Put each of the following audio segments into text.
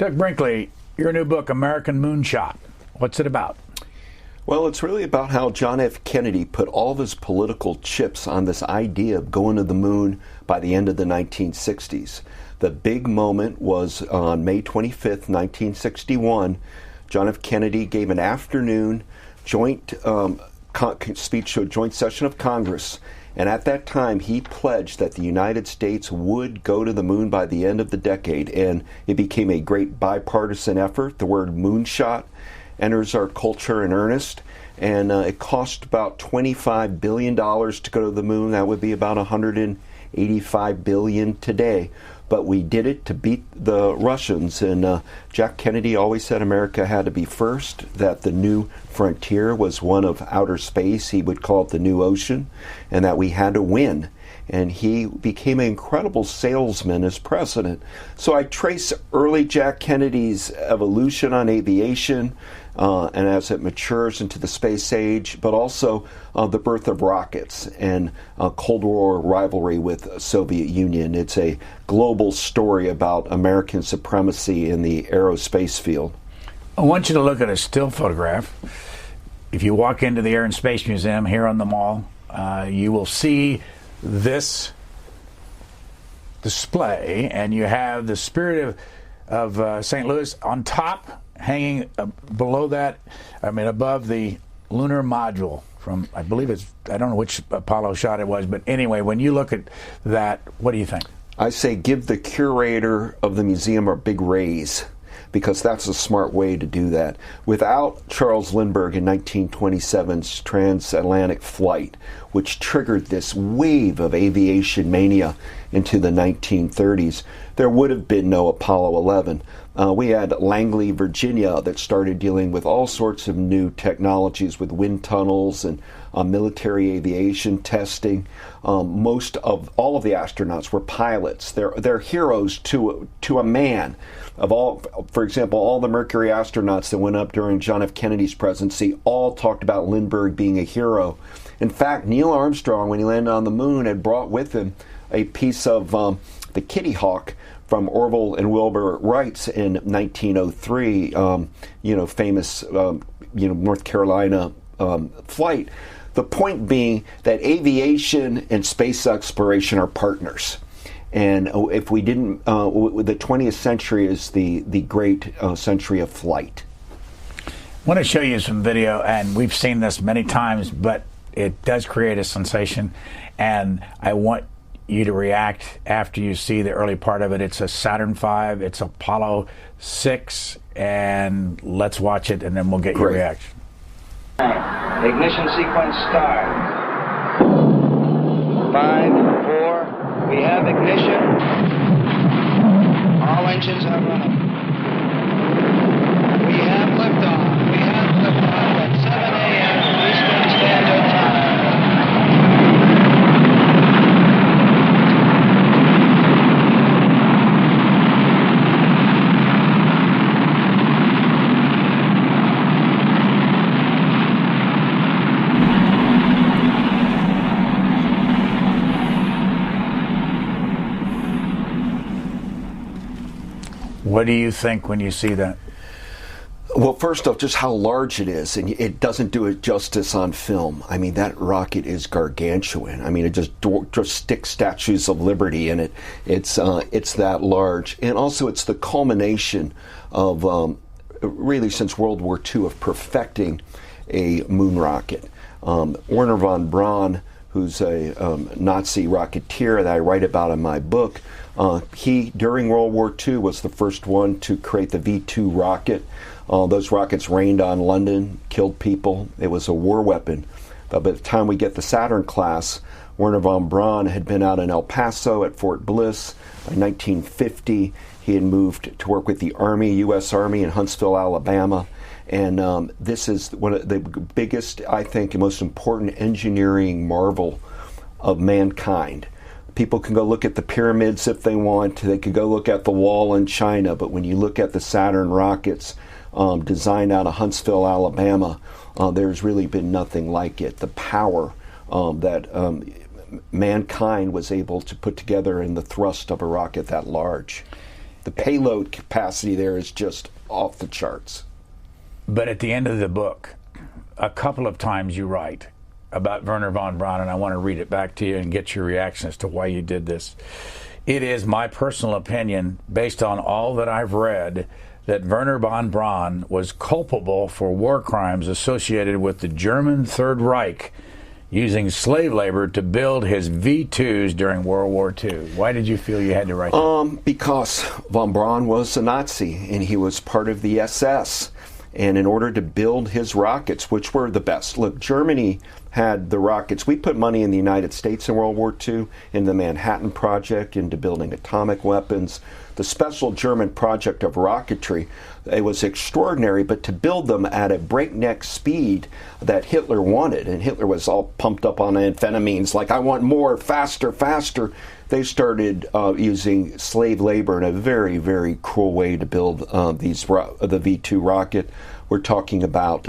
Doug Brinkley, your new book, American Moonshot. What's it about? Well, it's really about how John F. Kennedy put all of his political chips on this idea of going to the moon by the end of the 1960s. The big moment was on May 25th, 1961. John F. Kennedy gave an afternoon joint speech to a joint session of Congress. And at that time, he pledged that the United States would go to the moon by the end of the decade. And it became a great bipartisan effort. The word moonshot enters our culture in earnest. And it cost about $25 billion to go to the moon. That would be about $185 billion today. But we did it to beat the Russians. And Jack Kennedy always said America had to be first, that the new frontier was one of outer space. He would call it the new ocean, and that we had to win. And he became an incredible salesman as president. So I trace early Jack Kennedy's evolution on aviation, and as it matures into the space age, but also the birth of rockets and Cold War rivalry with the Soviet Union. It's a global story about American supremacy in the aerospace field. I want you to look at a still photograph. If you walk into the Air and Space Museum here on the Mall, you will see this display, and you have the Spirit of St. Louis on top, hanging below that, above the lunar module from, I believe I don't know which Apollo shot it was, but anyway, when you look at that, what do you think? I say give the curator of the museum a big raise, because that's a smart way to do that. Without Charles Lindbergh in 1927's transatlantic flight, which triggered this wave of aviation mania into the 1930s, there would have been no Apollo 11. We had Langley, Virginia, that started dealing with all sorts of new technologies with wind tunnels and military aviation testing. Most of all of the astronauts were pilots. They're heroes to a man. For example, all the Mercury astronauts that went up during John F. Kennedy's presidency all talked about Lindbergh being a hero. In fact, Neil Armstrong, when he landed on the moon, had brought with him a piece of the Kitty Hawk from Orville and Wilbur Wright's in 1903, famous, North Carolina flight. The point being that aviation and space exploration are partners. And if we didn't, the 20th century is the great century of flight. I want to show you some video, and we've seen this many times, but it does create a sensation. And I want you to react after you see the early part of it. It's a Saturn V, it's Apollo 6, and let's watch it, and then we'll get your reaction. Ignition sequence start. 5, 4, we have ignition. All engines are running. We have liftoff. We have liftoff at 7 a.m. Eastern Standard Time. What do you think when you see that? Well, first off, just how large it is, and it doesn't do it justice on film. I mean, that rocket is gargantuan. I mean, it just sticks Statues of Liberty in it. It's that large, and also it's the culmination of really since World War II of perfecting a moon rocket. Wernher von Braun, who's a Nazi rocketeer that I write about in my book, he, during World War II, was the first one to create the V-2 rocket. Those rockets rained on London, killed people. It was a war weapon. But by the time we get the Saturn class, Wernher von Braun had been out in El Paso at Fort Bliss. In 1950, he had moved to work with the Army, U.S. Army in Huntsville, Alabama. And this is one of the biggest, I think, and most important engineering marvel of mankind. People can go look at the pyramids if they want. They could go look at the wall in China. But when you look at the Saturn rockets designed out of Huntsville, Alabama, there's really been nothing like it. The power that mankind was able to put together in the thrust of a rocket that large. The payload capacity there is just off the charts. But at the end of the book, a couple of times you write about Wernher von Braun, and I want to read it back to you and get your reaction as to why you did this. It is my personal opinion, based on all that I've read, that Wernher von Braun was culpable for war crimes associated with the German Third Reich using slave labor to build his V-2s during World War II. Why did you feel you had to write that? Because von Braun was a Nazi, and he was part of the SS. And in order to build his rockets, which were the best. Look, Germany had the rockets. We put money in the United States in World War II, in the Manhattan Project, into building atomic weapons. The special German project of rocketry, it was extraordinary, but to build them at a breakneck speed that Hitler wanted, and Hitler was all pumped up on amphetamines, like, I want more, faster, faster. They started using slave labor in a very, very cruel way to build the V-2 rocket. We're talking about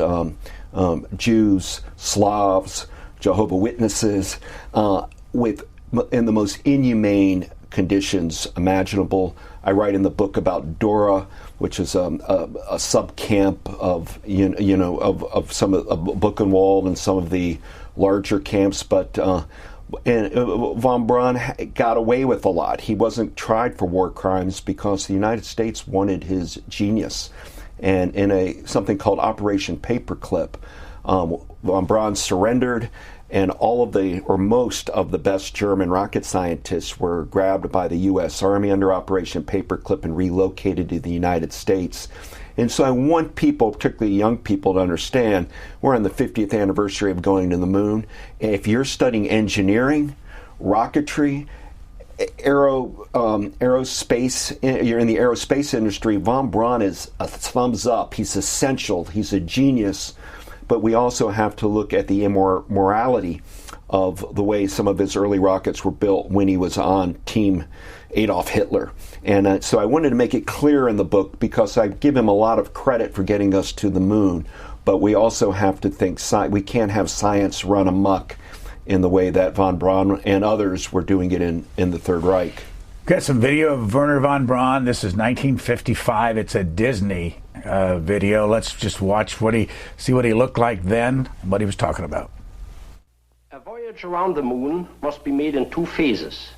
Jews, Slavs, Jehovah's Witnesses, in the most inhumane conditions imaginable. I write in the book about Dora, which is a sub camp of some of Buchenwald and some of the larger camps, but. And von Braun got away with a lot. He wasn't tried for war crimes because the United States wanted his genius. And in something called Operation Paperclip, von Braun surrendered, and most of the best German rocket scientists were grabbed by the U.S. Army under Operation Paperclip and relocated to the United States. And so I want people, particularly young people, to understand we're on the 50th anniversary of going to the moon. If you're studying engineering, rocketry, aerospace, you're in the aerospace industry, von Braun is a thumbs up. He's essential. He's a genius. But we also have to look at the immorality of the way some of his early rockets were built when he was on Team Adolf Hitler. And so I wanted to make it clear in the book, because I give him a lot of credit for getting us to the moon, but we also have to think we can't have science run amok in the way that von Braun and others were doing it in the Third Reich. Got some video of Wernher von Braun. This is 1955. It's a Disney video. Let's just watch see what he looked like then and what he was talking about. A voyage around the moon must be made in two phases.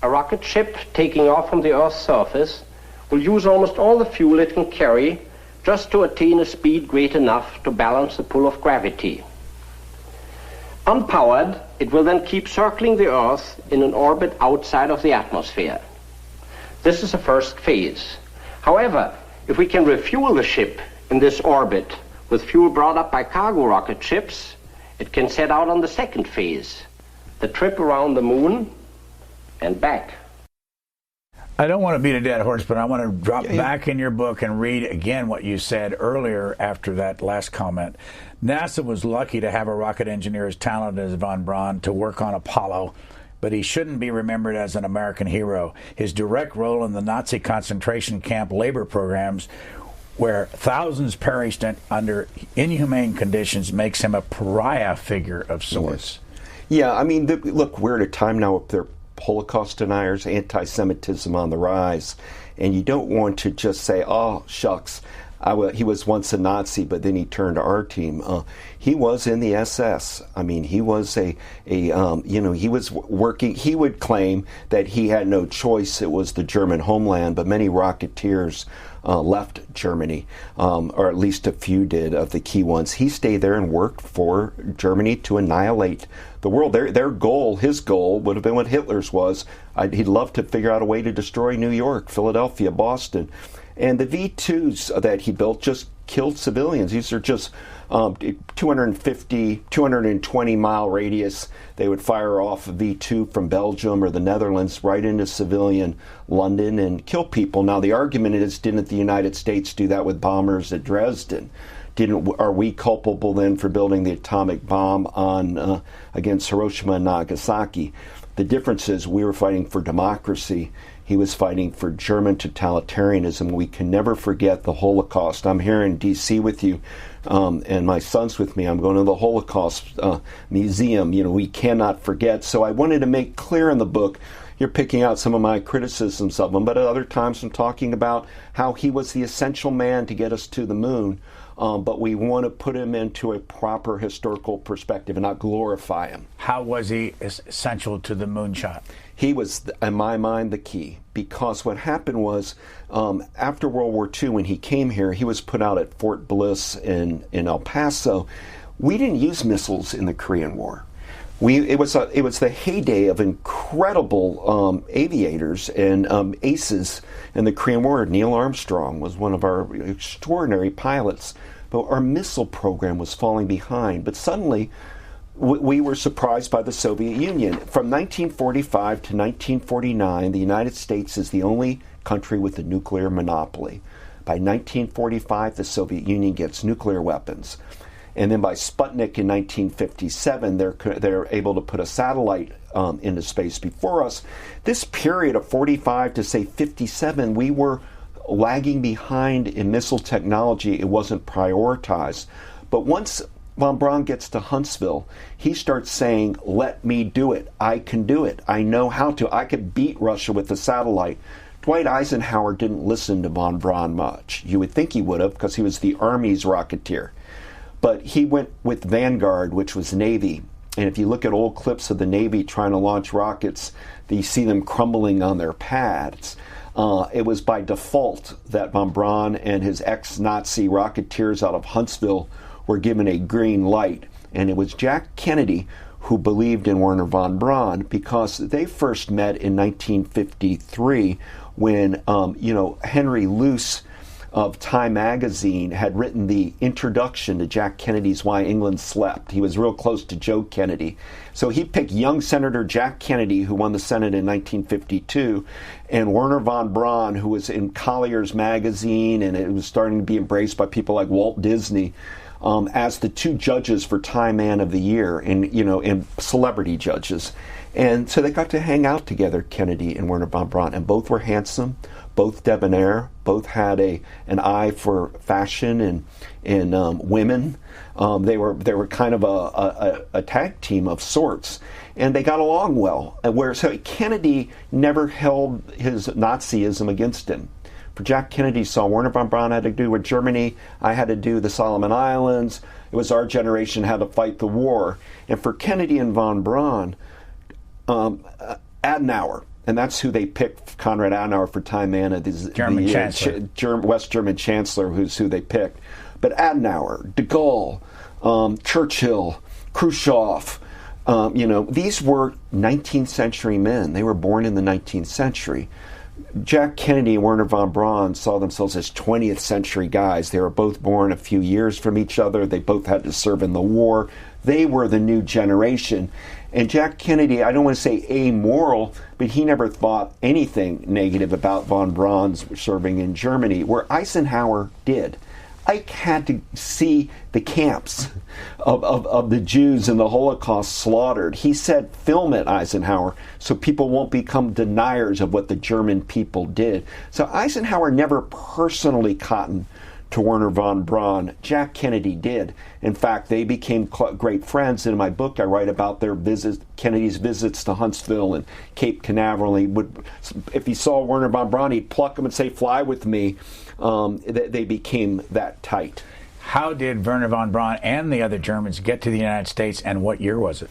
A rocket ship taking off from the Earth's surface will use almost all the fuel it can carry just to attain a speed great enough to balance the pull of gravity. Unpowered, it will then keep circling the Earth in an orbit outside of the atmosphere. This is the first phase. However, if we can refuel the ship in this orbit with fuel brought up by cargo rocket ships, it can set out on the second phase, the trip around the moon and back. I don't want to beat a dead horse, but I want to drop back in your book and read again what you said earlier after that last comment. NASA was lucky to have a rocket engineer as talented as von Braun to work on Apollo, but he shouldn't be remembered as an American hero. His direct role in the Nazi concentration camp labor programs, where thousands perished under inhumane conditions, makes him a pariah figure of sorts. Yes. Yeah, I mean, look, we're at a time now where Holocaust deniers, anti-Semitism on the rise, and you don't want to just say, oh, shucks, he was once a Nazi, but then he turned to our team. He was in the SS. I mean, he was he was working. He would claim that he had no choice. It was the German homeland, but many Rocketeers left Germany, or at least a few did of the key ones. He stayed there and worked for Germany to annihilate the world. Their goal, his goal, would have been what Hitler's was. He'd love to figure out a way to destroy New York, Philadelphia, Boston. And the V-2s that he built just killed civilians. These are just 250, 220-mile radius. They would fire off a V-2 from Belgium or the Netherlands right into civilian London and kill people. Now, the argument is, didn't the United States do that with bombers at Dresden? Are we culpable then for building the atomic bomb against Hiroshima and Nagasaki? The difference is we were fighting for democracy. He was fighting for German totalitarianism. We can never forget the Holocaust. I'm here in D.C. with you, and my son's with me. I'm going to the Holocaust Museum. We cannot forget. So I wanted to make clear in the book, you're picking out some of my criticisms of him, but at other times I'm talking about how he was the essential man to get us to the moon. But we want to put him into a proper historical perspective and not glorify him. How was he essential to the moonshot? He was, in my mind, the key. Because what happened was, after World War II, when he came here, he was put out at Fort Bliss in El Paso. We didn't use missiles in the Korean War. It was the heyday of incredible aviators and aces in the Korean War. Neil Armstrong was one of our extraordinary pilots, but our missile program was falling behind. But suddenly, we were surprised by the Soviet Union. From 1945 to 1949, the United States is the only country with a nuclear monopoly. By 1945, the Soviet Union gets nuclear weapons. And then by Sputnik in 1957, they're able to put a satellite into space before us. This period of 45 to, say, 57, we were lagging behind in missile technology. It wasn't prioritized. But once von Braun gets to Huntsville, he starts saying, let me do it. I can do it. I know how to. I could beat Russia with the satellite. Dwight Eisenhower didn't listen to von Braun much. You would think he would have, because he was the Army's rocketeer. But he went with Vanguard, which was Navy. And if you look at old clips of the Navy trying to launch rockets, you see them crumbling on their pads. It was by default that von Braun and his ex-Nazi rocketeers out of Huntsville were given a green light. And it was Jack Kennedy who believed in Wernher von Braun, because they first met in 1953 when, Henry Luce of Time magazine had written the introduction to Jack Kennedy's Why England Slept. He was real close to Joe Kennedy. So he picked young Senator Jack Kennedy, who won the Senate in 1952, and Wernher von Braun, who was in Collier's magazine, and it was starting to be embraced by people like Walt Disney, as the two judges for Time Man of the Year, and celebrity judges. And so they got to hang out together, Kennedy and Wernher von Braun, and both were handsome, both debonair, both had an eye for fashion and women. They were kind of a tag team of sorts, and they got along well. So Kennedy never held his Nazism against him. For Jack Kennedy, saw Wernher von Braun had to do with Germany. I had to do the Solomon Islands. It was our generation had to fight the war. And for Kennedy and von Braun, Adenauer, and that's who they picked, Konrad Adenauer, for Time Man, German Chancellor. West German Chancellor, who's who they picked. But Adenauer, de Gaulle, Churchill, Khrushchev, these were 19th century men. They were born in the 19th century. Jack Kennedy and Wernher von Braun saw themselves as 20th century guys. They were both born a few years from each other. They both had to serve in the war. They were the new generation. And Jack Kennedy, I don't want to say amoral, but he never thought anything negative about von Braun's serving in Germany, where Eisenhower did. Ike had to see the camps of the Jews in the Holocaust slaughtered. He said, film it, Eisenhower, so people won't become deniers of what the German people did. So Eisenhower never personally cottoned to Wernher von Braun. Jack Kennedy did. In fact, they became great friends. In my book, I write about their visits, Kennedy's visits to Huntsville and Cape Canaveral. If he saw Wernher von Braun, he'd pluck him and say, fly with me. They became that tight. How did Wernher von Braun and the other Germans get to the United States, and what year was it?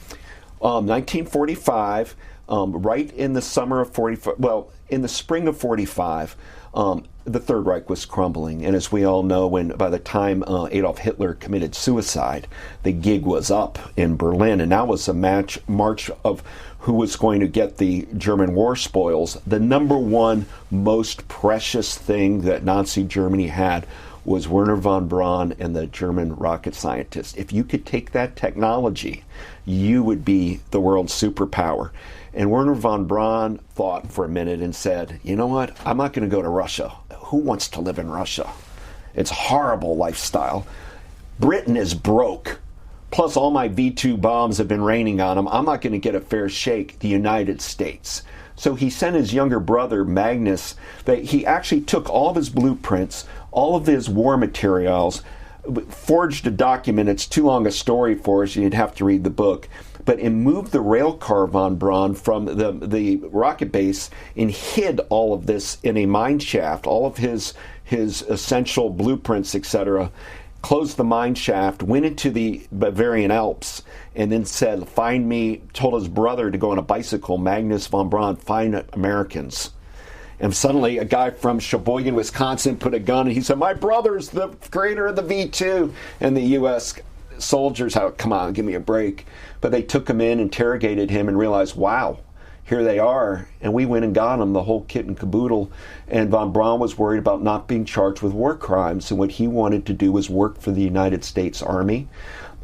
1945, right in the summer of 45, well, in the spring of 45, the Third Reich was crumbling. And as we all know, by the time Adolf Hitler committed suicide, the gig was up in Berlin. And that was a march of who was going to get the German war spoils. The number one most precious thing that Nazi Germany had was Wernher von Braun and the German rocket scientists. If you could take that technology, you would be the world's superpower. And Wernher von Braun thought for a minute and said, you know what, I'm not going to go to Russia. Who wants to live in Russia? It's a horrible lifestyle. Britain is broke. Plus all my V2 bombs have been raining on them. I'm not going to get a fair shake. The United States. So he sent his younger brother, Magnus, that he actually took all of his blueprints, all of his war materials, forged a document. It's too long a story for us. You'd have to read the book. but it moved the rail car von Braun from the rocket base and hid all of this in a mine shaft, all of his essential blueprints, etc., closed the mine shaft, went into the Bavarian Alps, and then said, find me, told his brother to go on a bicycle, Magnus von Braun, find Americans. And suddenly a guy from Sheboygan, Wisconsin put a gun, and he said, my brother's the creator of the V2. And the U.S. soldiers, come on, give me a break. But they took him in, interrogated him, and realized, wow, here they are. And we went and got him, the whole kit and caboodle. And von Braun was worried about not being charged with war crimes. And what he wanted to do was work for the United States Army.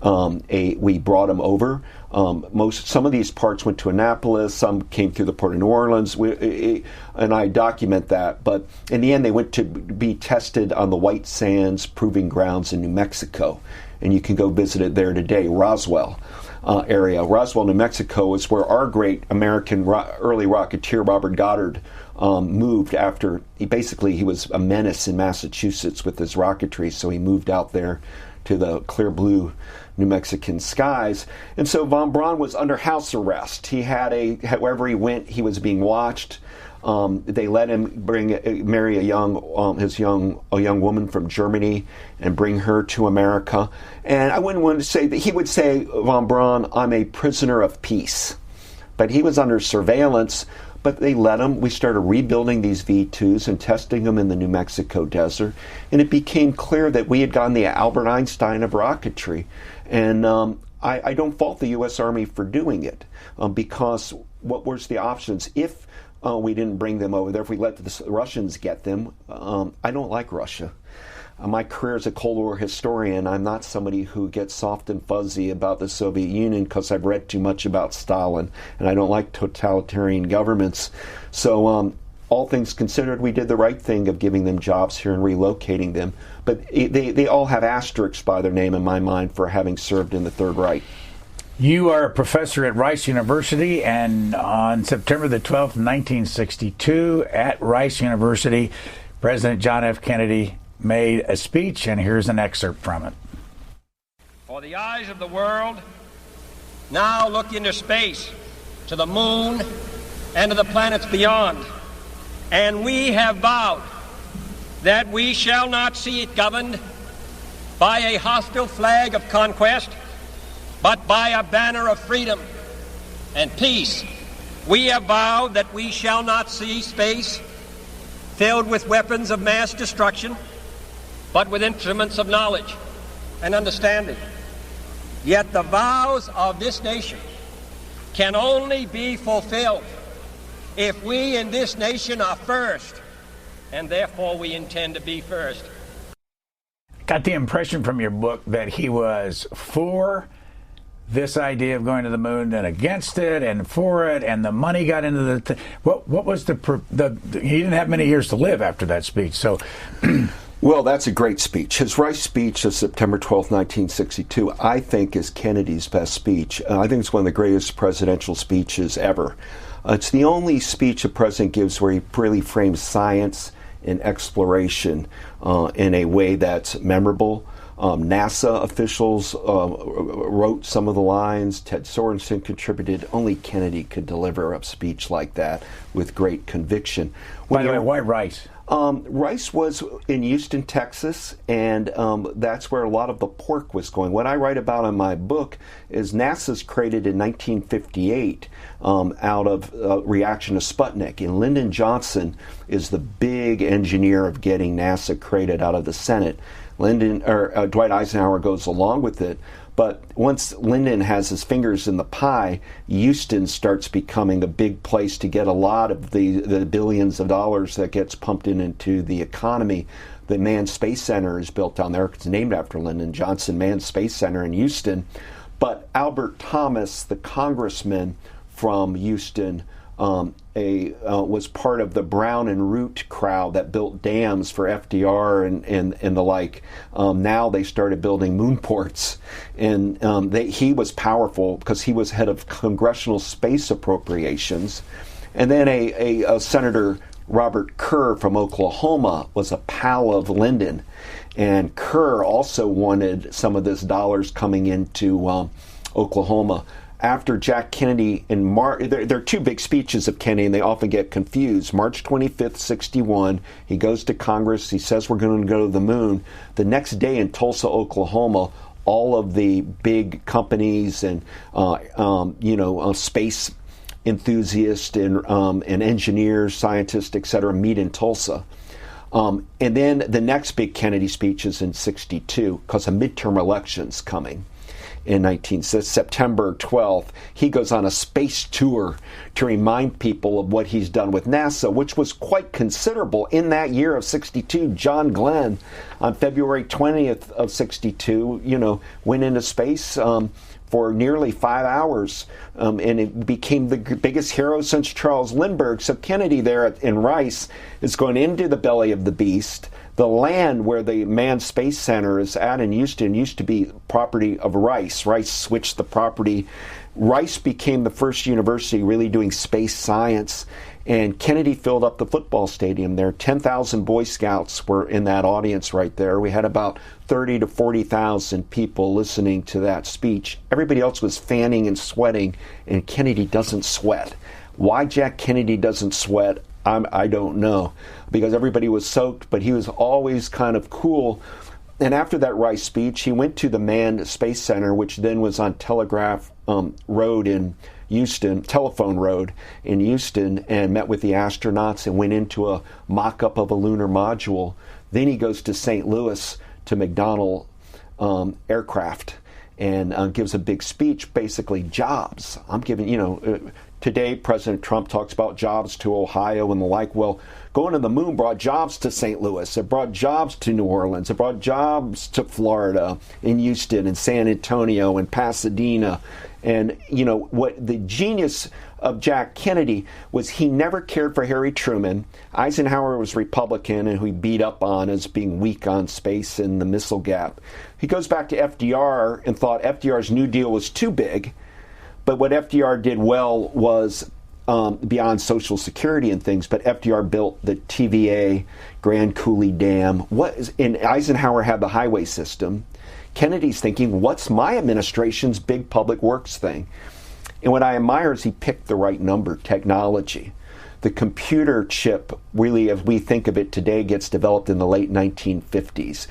We brought him over. Some of these parts went to Annapolis. Some came through the port of New Orleans. And I document that. But in the end, they went to be tested on the White Sands Proving Grounds in New Mexico. And you can go visit it there today, Roswell. Area. Roswell, New Mexico is where our great American early rocketeer Robert Goddard moved after he was a menace in Massachusetts with his rocketry, so he moved out there to the clear blue New Mexican skies. And so von Braun was under house arrest. He had wherever he went, he was being watched. They let him marry a young woman from Germany and bring her to America. And I wouldn't want to say that he would say, von Braun, I'm a prisoner of peace. But he was under surveillance. But they let him. We started rebuilding these V2s and testing them in the New Mexico desert. And it became clear that we had gotten the Albert Einstein of rocketry. And I don't fault the U.S. Army for doing it because what was the options? If we didn't bring them over there, if we let the Russians get them, I don't like Russia. My career as a Cold War historian, I'm not somebody who gets soft and fuzzy about the Soviet Union because I've read too much about Stalin, and I don't like totalitarian governments. So all things considered, we did the right thing of giving them jobs here and relocating them. But they all have asterisks by their name in my mind for having served in the Third Reich. You are a professor at Rice University, and on September the 12th, 1962, at Rice University, President John F. Kennedy made a speech, and here's an excerpt from it. For the eyes of the world now look into space, to the moon, and to the planets beyond. And we have vowed that we shall not see it governed by a hostile flag of conquest, but by a banner of freedom and peace. We have vowed that we shall not see space filled with weapons of mass destruction, but with instruments of knowledge and understanding. Yet the vows of this nation can only be fulfilled if we in this nation are first, and therefore we intend to be first. Got the impression from your book that he was for this idea of going to the moon, then against it, and for it, and the money got into the what was the he didn't have many years to live after that speech, so Well, that's a great speech. His Rice speech of September 12, 1962, I think is Kennedy's best speech. I think it's one of the greatest presidential speeches ever. It's the only speech a president gives where he really frames science and exploration in a way that's memorable. NASA officials wrote some of the lines. Ted Sorensen contributed. Only Kennedy could deliver a speech like that with great conviction. By the way, why Rice? Rice was in Houston, Texas, and that's where a lot of the pork was going. What I write about in my book is NASA's created in 1958 out of reaction to Sputnik, and Lyndon Johnson is the big engineer of getting NASA created out of the Senate. Dwight Eisenhower goes along with it, but once Lyndon has his fingers in the pie, Houston starts becoming a big place to get a lot of the billions of dollars that gets pumped into the economy. The Manned Space Center is built down there. It's named after Lyndon Johnson, Manned Space Center in Houston. But Albert Thomas, the congressman from Houston, was part of the Brown and Root crowd that built dams for FDR and the like. Now they started building moonports, and he was powerful because he was head of congressional space appropriations. And then a Senator Robert Kerr from Oklahoma was a pal of Lyndon, and Kerr also wanted some of this dollars coming into Oklahoma. after Jack Kennedy in March, there are two big speeches of Kennedy, and they often get confused. March 25th, 61, he goes to Congress. He says we're going to go to the moon. The next day in Tulsa, Oklahoma, all of the big companies and space enthusiasts and engineers, scientists, etc., meet in Tulsa. And then the next big Kennedy speech is in 62 because of midterm elections coming. In September 12th, he goes on a space tour to remind people of what he's done with NASA, which was quite considerable. In that year of 62, John Glenn, on February 20th of 62, went into space for nearly 5 hours, and it became the biggest hero since Charles Lindbergh. So Kennedy there in Rice is going into the belly of the beast. The land where the Manned Space Center is at in Houston used to be property of Rice. Rice switched the property. Rice became the first university really doing space science, and Kennedy filled up the football stadium there. 10,000 Boy Scouts were in that audience right there. We had about 30 to 40,000 people listening to that speech. Everybody else was fanning and sweating, and Kennedy doesn't sweat. Why Jack Kennedy doesn't sweat, I don't know, because everybody was soaked, but he was always kind of cool. And after that Rice speech, he went to the Manned Space Center, which then was on Telegraph Road in Houston, Telephone Road in Houston, and met with the astronauts and went into a mock-up of a lunar module. Then he goes to St. Louis to McDonnell Aircraft and gives a big speech, basically jobs. I'm giving, today President Trump talks about jobs to Ohio and the like. Well, going to the moon brought jobs to St. Louis. It brought jobs to New Orleans. It brought jobs to Florida, in Houston, and San Antonio, and Pasadena. And, what the genius of Jack Kennedy was he never cared for Harry Truman. Eisenhower was Republican and who he beat up on as being weak on space and the missile gap. He goes back to FDR and thought FDR's New Deal was too big. But what FDR did well was beyond Social Security and things, but FDR built the TVA, Grand Coulee Dam. And Eisenhower had the highway system. Kennedy's thinking, what's my administration's big public works thing? And what I admire is he picked the right number, technology. The computer chip, really, as we think of it today, gets developed in the late 1950s.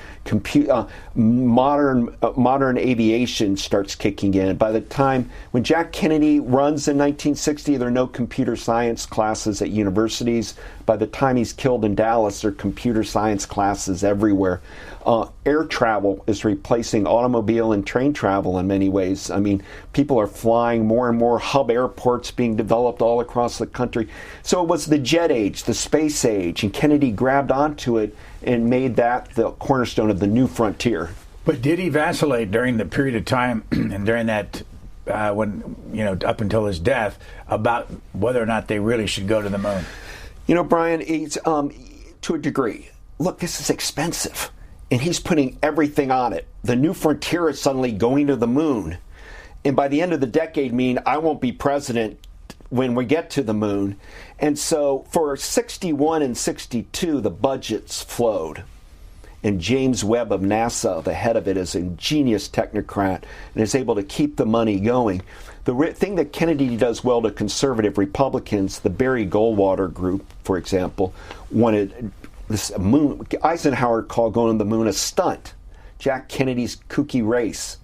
Modern aviation starts kicking in. By the time, when Jack Kennedy runs in 1960, there are no computer science classes at universities. By the time he's killed in Dallas, there are computer science classes everywhere. Air travel is replacing automobile and train travel in many ways. I mean, people are flying more and more, hub airports being developed all across the country. So it was the jet age, the space age, and Kennedy grabbed onto it and made that the cornerstone of the new frontier. But did he vacillate during the period of time and during that up until his death about whether or not they really should go to the moon? Brian, it's, to a degree. Look, this is expensive. And he's putting everything on it. The new frontier is suddenly going to the moon. And by the end of the decade I won't be president when we get to the moon. And so for 61 and 62, the budgets flowed. And James Webb of NASA, the head of it, is a genius technocrat and is able to keep the money going. The thing that Kennedy does well to conservative Republicans, the Barry Goldwater group, for example, wanted this moon. Eisenhower called going to the moon a stunt. Jack Kennedy's kooky race.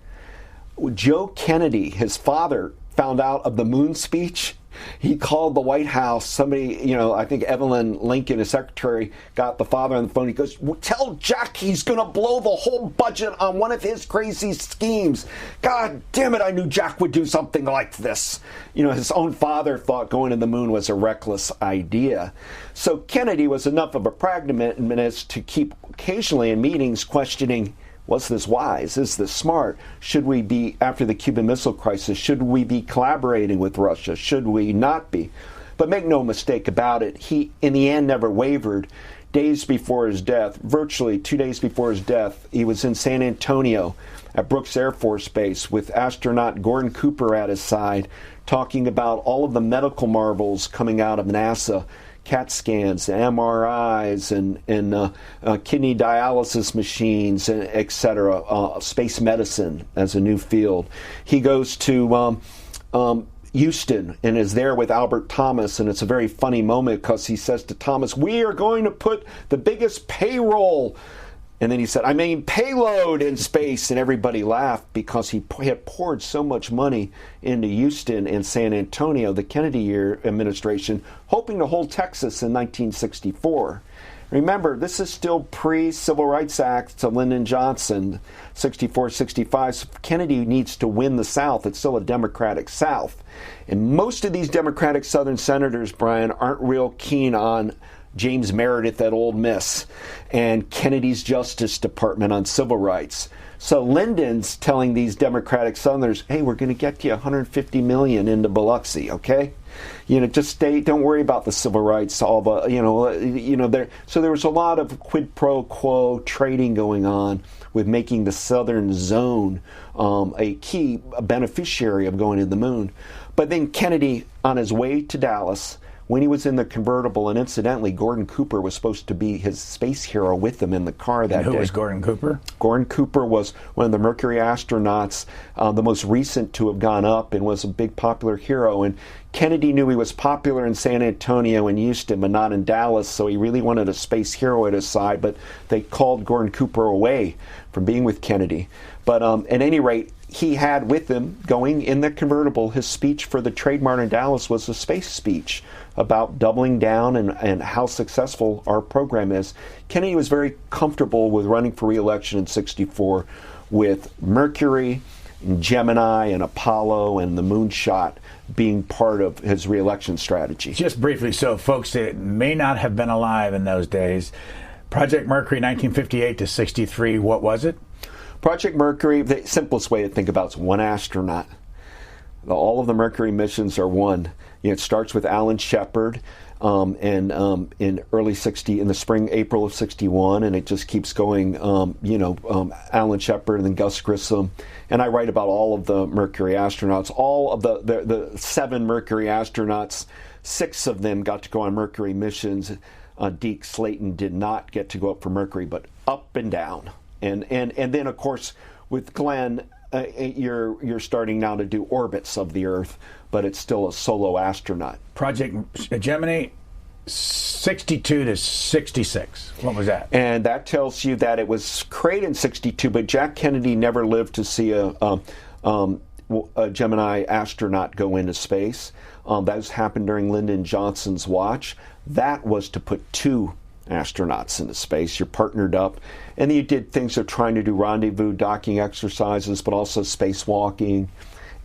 Joe Kennedy, his father, found out of the moon speech. He called the White House. Somebody, I think Evelyn Lincoln, his secretary, got the father on the phone. He goes, tell Jack he's going to blow the whole budget on one of his crazy schemes. God damn it, I knew Jack would do something like this. His own father thought going to the moon was a reckless idea. So Kennedy was enough of a pragmatist to keep occasionally in meetings questioning, was this wise? Is this smart? Should we be, after the Cuban Missile Crisis, should we be collaborating with Russia? Should we not be? But make no mistake about it, he, in the end, never wavered. Days before his death, virtually 2 days before his death, he was in San Antonio at Brooks Air Force Base with astronaut Gordon Cooper at his side, talking about all of the medical marvels coming out of NASA, CAT scans, MRIs, and kidney dialysis machines, et cetera, space medicine as a new field. He goes to Houston and is there with Albert Thomas, and it's a very funny moment because he says to Thomas, "We are going to put the biggest payroll," and then he said, "I mean payload in space," and everybody laughed because he had poured so much money into Houston and San Antonio, the Kennedy administration, hoping to hold Texas in 1964. Remember, this is still pre-Civil Rights Act to Lyndon Johnson, 64, 65. So Kennedy needs to win the South. It's still a Democratic South. And most of these Democratic Southern senators, Brian, aren't real keen on James Meredith at Ole Miss and Kennedy's Justice Department on civil rights. So Lyndon's telling these Democratic Southerners, hey, we're going to get you $150 million into Biloxi, okay? Just stay. Don't worry about the civil rights. So there was a lot of quid pro quo trading going on with making the Southern Zone a key beneficiary of going to the moon. But then Kennedy, on his way to Dallas, when he was in the convertible, and incidentally, Gordon Cooper was supposed to be his space hero with him in the car that day. Who was Gordon Cooper? Gordon Cooper was one of the Mercury astronauts, the most recent to have gone up, and was a big popular hero. And Kennedy knew he was popular in San Antonio and Houston, but not in Dallas, so he really wanted a space hero at his side, but they called Gordon Cooper away from being with Kennedy. But at any rate, he had with him, going in the convertible, his speech for the Trade Mart in Dallas was a space speech about doubling down and how successful our program is. Kennedy was very comfortable with running for re-election in 64 with Mercury, and Gemini, and Apollo, and the Moonshot being part of his re-election strategy. Just briefly, so folks that may not have been alive in those days, Project Mercury 1958 to 63, what was it? Project Mercury, the simplest way to think about it is one astronaut. All of the Mercury missions are one. It starts with Alan Shepard in the spring, April of 61, and it just keeps going, Alan Shepard and then Gus Grissom. And I write about all of the Mercury astronauts. All of the 7 Mercury astronauts, 6 of them got to go on Mercury missions. Deke Slayton did not get to go up for Mercury, but up and down. And then, of course, with Glenn, you're starting now to do orbits of the Earth, but it's still a solo astronaut. Project Gemini, 62 to 66. What was that? And that tells you that it was created in 62, but Jack Kennedy never lived to see a Gemini astronaut go into space. That happened during Lyndon Johnson's watch. That was to put 2 astronauts into space. You're partnered up, and you did things of trying to do rendezvous docking exercises, but also spacewalking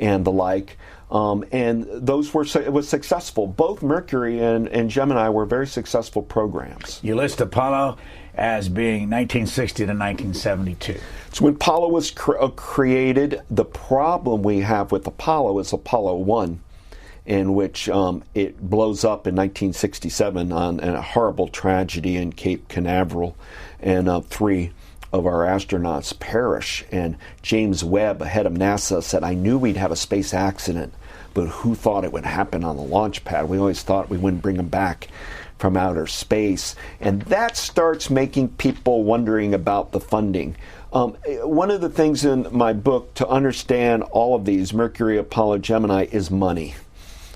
and the like. And it was successful. Both Mercury and Gemini were very successful programs. You list Apollo as being 1960 to 1972. So when Apollo was created, the problem we have with Apollo is Apollo 1. In which it blows up in 1967 on a horrible tragedy in Cape Canaveral, and 3 of our astronauts perish. And James Webb, head of NASA, said, I knew we'd have a space accident, but who thought it would happen on the launch pad? We always thought we wouldn't bring them back from outer space. And that starts making people wondering about the funding. One of the things in my book to understand all of these, Mercury, Apollo, Gemini, is money.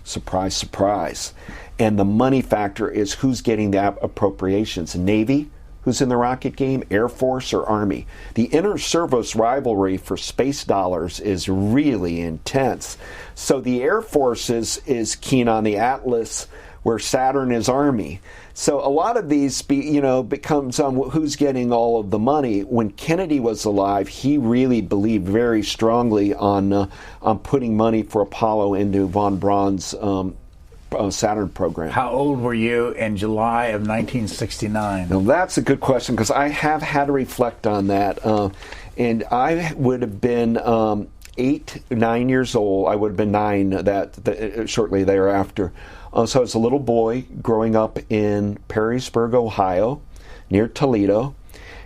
Surprise, surprise. And the money factor is who's getting the appropriations. Navy, who's in the rocket game, Air Force, or Army. The inter-service rivalry for space dollars is really intense. So the Air Force is keen on the Atlas, where Saturn is Army. So a lot of these, becomes who's getting all of the money. When Kennedy was alive, he really believed very strongly on putting money for Apollo into von Braun's Saturn program. How old were you in July of 1969? Now that's a good question, because I have had to reflect on that. And I would have been 8, 9 years old. I would have been 9 shortly thereafter. So I was a little boy growing up in Perrysburg, Ohio, near Toledo.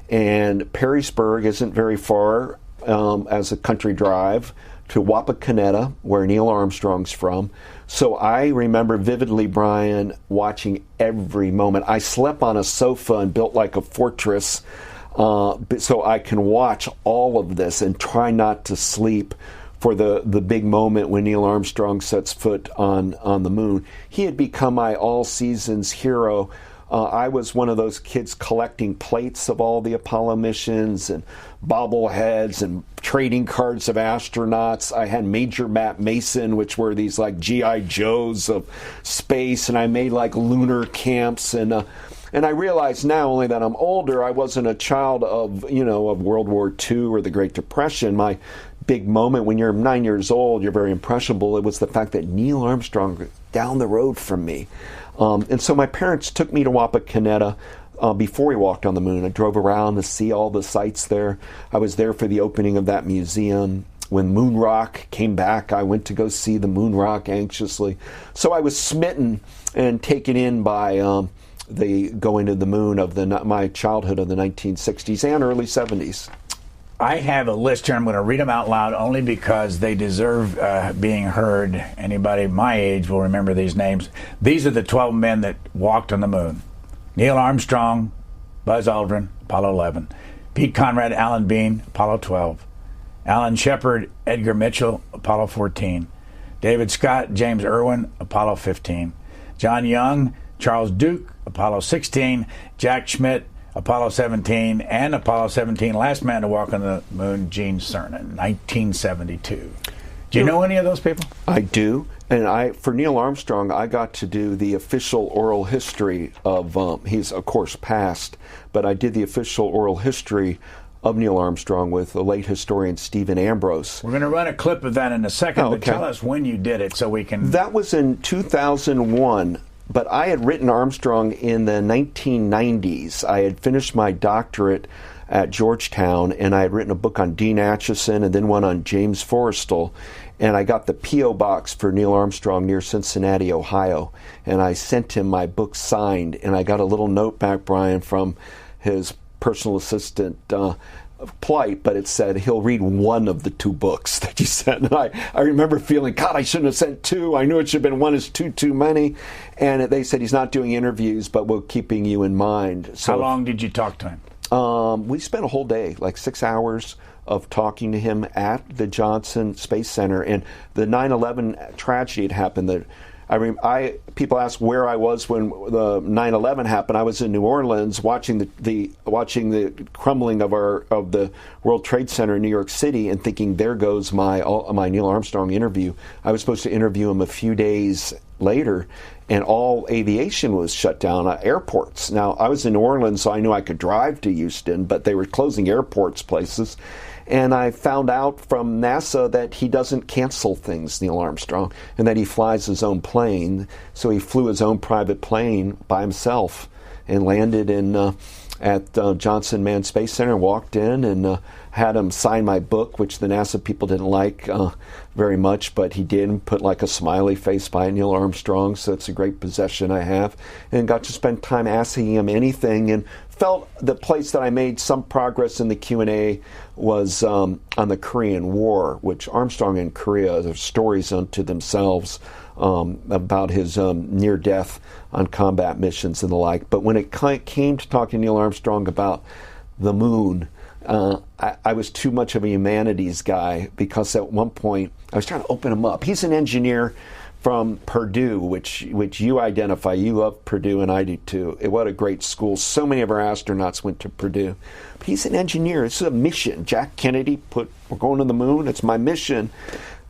And Perrysburg isn't very far as a country drive to Wapakoneta, where Neil Armstrong's from. So I remember vividly, Brian, watching every moment. I slept on a sofa and built like a fortress so I can watch all of this and try not to sleep for the big moment when Neil Armstrong sets foot on the moon. He had become my all-seasons hero. I was one of those kids collecting plates of all the Apollo missions and bobbleheads and trading cards of astronauts. I had Major Matt Mason, which were these like G.I. Joes of space, and I made like lunar camps. And I realize now, only that I'm older, I wasn't a child of World War II or the Great Depression. My big moment when you're 9 years old, you're very impressionable. It was the fact that Neil Armstrong was down the road from me. And so my parents took me to Wapakoneta before he walked on the moon. I drove around to see all the sights there. I was there for the opening of that museum. When Moon Rock came back, I went to go see the Moon Rock anxiously. So I was smitten and taken in by the going to the moon of my childhood of the 1960s and early 70s. I have a list here. I'm going to read them out loud only because they deserve being heard. Anybody my age will remember these names. These are the 12 men that walked on the moon. Neil Armstrong, Buzz Aldrin, Apollo 11. Pete Conrad, Alan Bean, Apollo 12. Alan Shepard, Edgar Mitchell, Apollo 14. David Scott, James Irwin, Apollo 15. John Young, Charles Duke, Apollo 16. Jack Schmitt, Apollo 17, and Apollo 17, last man to walk on the moon, Gene Cernan, 1972. Do you know any of those people? I do. And for Neil Armstrong, I got to do the official oral history of, he's of course passed, but I did the official oral history of Neil Armstrong with the late historian Stephen Ambrose. We're going to run a clip of that in a second, but tell us when you did it so we can... That was in 2001. But I had written Armstrong in the 1990s. I had finished my doctorate at Georgetown, and I had written a book on Dean Acheson and then one on James Forrestal. And I got the P.O. box for Neil Armstrong near Cincinnati, Ohio. And I sent him my book signed, and I got a little note back, Brian, from his personal assistant, Plight, but it said he'll read one of the two books that you sent. And I remember feeling, God, I shouldn't have sent two. I knew it should have been one. Is too many. And they said he's not doing interviews, but we're keeping you in mind. So, how long did you talk to him? We spent a whole day, like 6 hours of talking to him at the Johnson Space Center. And the 9/11 tragedy had happened. People ask where I was when the 9/11 happened. I was in New Orleans watching the crumbling of the World Trade Center in New York City, and thinking, there goes my Neil Armstrong interview. I was supposed to interview him a few days later, and all aviation was shut down at airports. Now, I was in New Orleans, so I knew I could drive to Houston, but they were closing airports places. And I found out from NASA that he doesn't cancel things, Neil Armstrong, and that he flies his own plane. So he flew his own private plane by himself and landed at Johnson Manned Space Center, and walked in and had him sign my book, which the NASA people didn't like very much, but he did, and put like a smiley face by Neil Armstrong, so it's a great possession I have, and got to spend time asking him anything, and felt the place that I made some progress in the Q&A was on the Korean War, which Armstrong in Korea, there's stories unto themselves about his near death on combat missions and the like. But when it came to talking to Neil Armstrong about the moon, I was too much of a humanities guy, because at one point I was trying to open him up. He's an engineer from Purdue, which you identify. You love Purdue, and I do too. What a great school. So many of our astronauts went to Purdue. But he's an engineer. It's a mission. Jack Kennedy we're going to the moon. It's my mission.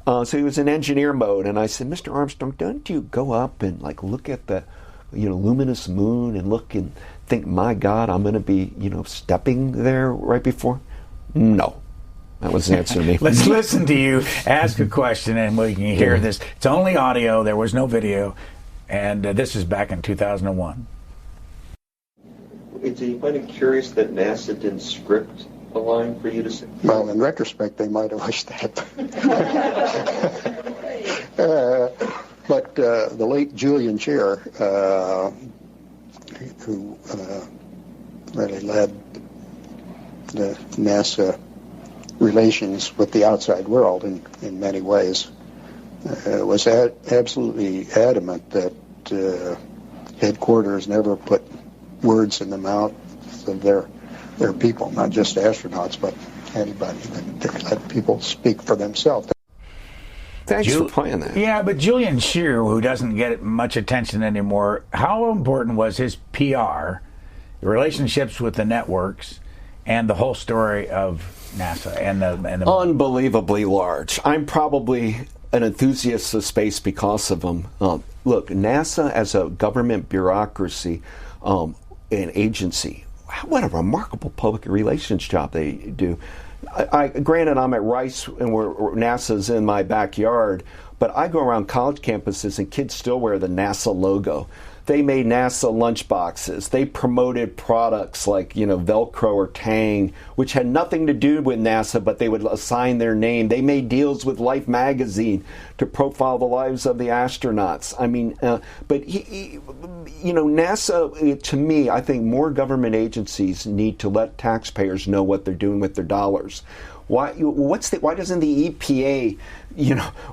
So he was in engineer mode, and I said, Mr. Armstrong, don't you go up and like look at the luminous moon and look and think, my God, I'm going to be stepping there right before? No. That was the answer to me. Let's listen to you ask a question, and we can hear this. It's only audio. There was no video. And this is back in 2001. Do you find it curious that NASA didn't script a line for you to say? Well, in retrospect, they might have wished that. But the late Julian Scheer, who really led the NASA relations with the outside world in many ways, was absolutely adamant that headquarters never put words in the mouths of their people, not just astronauts, but anybody. They let people speak for themselves. Thanks for playing that. Yeah, but Julian Scheer, who doesn't get much attention anymore, how important was his PR, the relationships with the networks, and the whole story of NASA and the unbelievably large. I'm probably an enthusiast of space because of them. Look, NASA as a government bureaucracy, an agency, what a remarkable public relations job they do. Granted, I'm at Rice and NASA's in my backyard, but I go around college campuses and kids still wear the NASA logo. They made NASA lunchboxes. They promoted products like, Velcro or Tang, which had nothing to do with NASA, but they would assign their name. They made deals with Life magazine to profile the lives of the astronauts. I mean, but NASA, to me, I think more government agencies need to let taxpayers know what they're doing with their dollars. Why doesn't the EPA,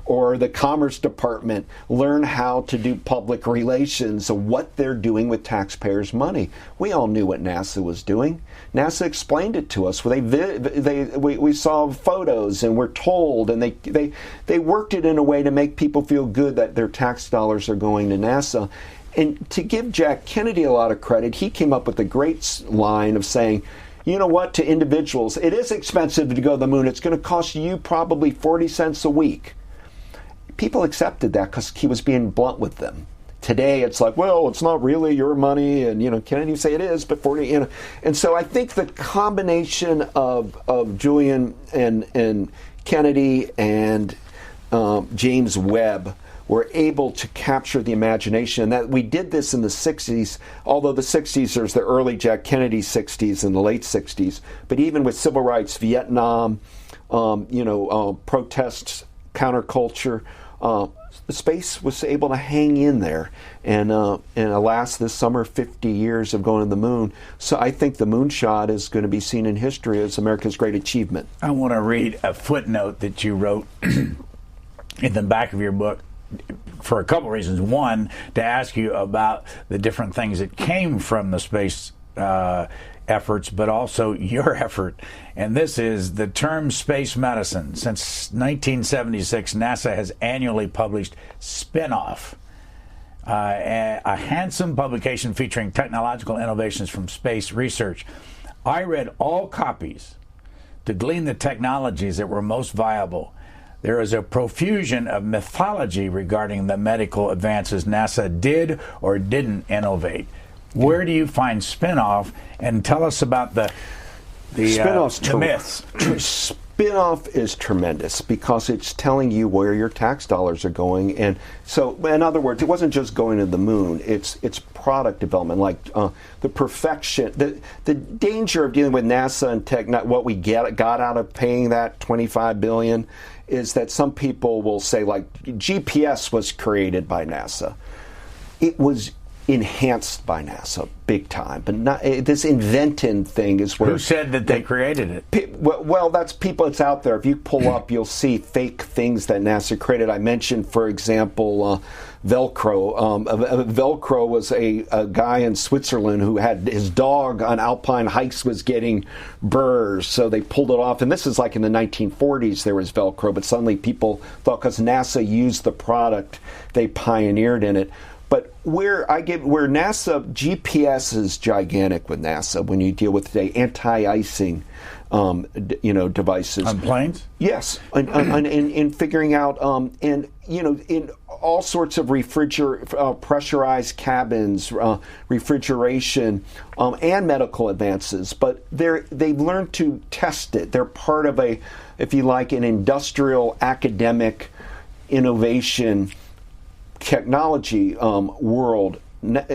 or the Commerce Department learn how to do public relations of what they're doing with taxpayers' money? We all knew what NASA was doing. NASA explained it to us. We saw photos and we're told, and they worked it in a way to make people feel good that their tax dollars are going to NASA. And to give Jack Kennedy a lot of credit, he came up with a great line of saying, you know what, to individuals, it is expensive to go to the moon. It's going to cost you probably 40 cents a week. People accepted that because he was being blunt with them. Today, it's like, well, it's not really your money, and Kennedy say it is, but 40, And so I think the combination of Julian and Kennedy and James Webb were able to capture the imagination. And that we did this in the 60s, although the 60s, there's the early Jack Kennedy 60s and the late 60s. But even with civil rights, Vietnam, protests, counterculture, the space was able to hang in there. And alas, this summer, 50 years of going to the moon. So I think the Moonshot is going to be seen in history as America's great achievement. I want to read a footnote that you wrote in the back of your book, for a couple reasons. One, to ask you about the different things that came from the space efforts, but also your effort. And this is the term space medicine. Since 1976, NASA has annually published Spin-Off, a handsome publication featuring technological innovations from space research. I read all copies to glean the technologies that were most viable. There is a profusion of mythology regarding the medical advances NASA did or didn't innovate. Where do you find Spin-Off? And tell us about the myths. Spin-Off is tremendous because it's telling you where your tax dollars are going. And so, in other words, it wasn't just going to the moon. It's product development, like the perfection. The danger of dealing with NASA and what we got out of paying that $25 billion is that some people will say, like, GPS was created by NASA. It was enhanced by NASA big time, but not this inventing thing is where. Who said that they created it? Well, that's people. It's out there. If you pull up, you'll see fake things that NASA created. I mentioned, for example, Velcro. Velcro was a guy in Switzerland who had his dog on alpine hikes was getting burrs, so they pulled it off. And this is like in the 1940s there was Velcro, but suddenly people thought because NASA used the product, they pioneered in it. But where NASA, GPS is gigantic with NASA when you deal with the anti-icing, devices on planes. Yes, in figuring out, in all sorts of pressurized cabins, refrigeration, and medical advances. But they've learned to test it. They're part of if you like, an industrial academic innovation technology world.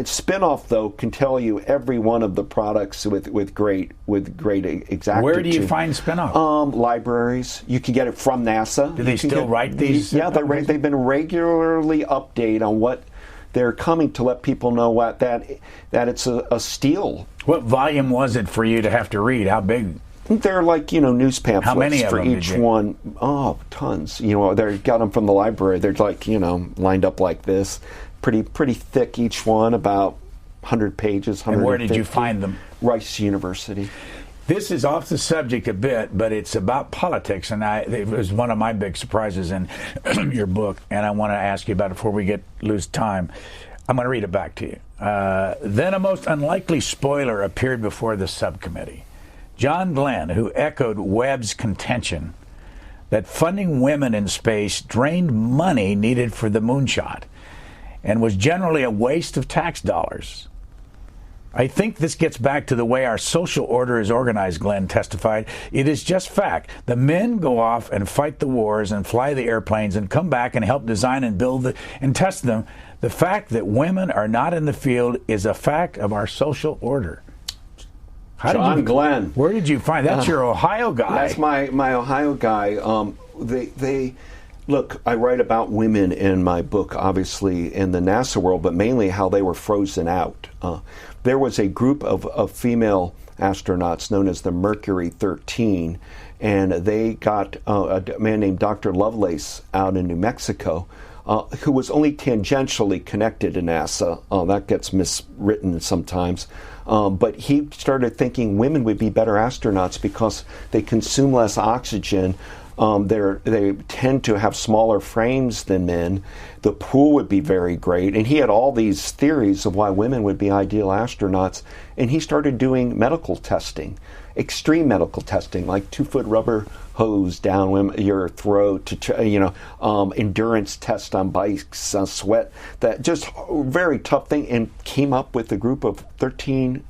Spin-Off, though, can tell you every one of the products with great exactitude. Where do you find Spin-Off? Libraries. You can get it from NASA. Do they still write these? Yeah, they've been regularly updated on what they're coming to let people know that it's a steal. What volume was it for you to have to read? How big? They're like, news pamphlets. How many of for them each one. Oh, tons. They got them from the library. They're like, lined up like this. Pretty thick each one, about 100 pages, 150. And where did you find them? Rice University. This is off the subject a bit, but it's about politics, and it was one of my big surprises in your book, and I want to ask you about it before we lose time. I'm going to read it back to you. Then a most unlikely spoiler appeared before the subcommittee. John Glenn, who echoed Webb's contention that funding women in space drained money needed for the Moonshot and was generally a waste of tax dollars. I think this gets back to the way our social order is organized, Glenn testified. It is just fact. The men go off and fight the wars and fly the airplanes and come back and help design and build and test them. The fact that women are not in the field is a fact of our social order. John Glenn. Where did you find that's your Ohio guy? That's my Ohio guy. They look. I write about women in my book, obviously in the NASA world, but mainly how they were frozen out. There was a group of female astronauts known as the Mercury 13, and they got a man named Dr. Lovelace out in New Mexico, who was only tangentially connected to NASA. That gets miswritten sometimes. But he started thinking women would be better astronauts because they consume less oxygen. They tend to have smaller frames than men. The pool would be very great. And he had all these theories of why women would be ideal astronauts. And he started doing medical testing, extreme medical testing, like 2-foot rubber hose down your throat, endurance test on bikes, sweat, that just very tough thing, and came up with a group of 13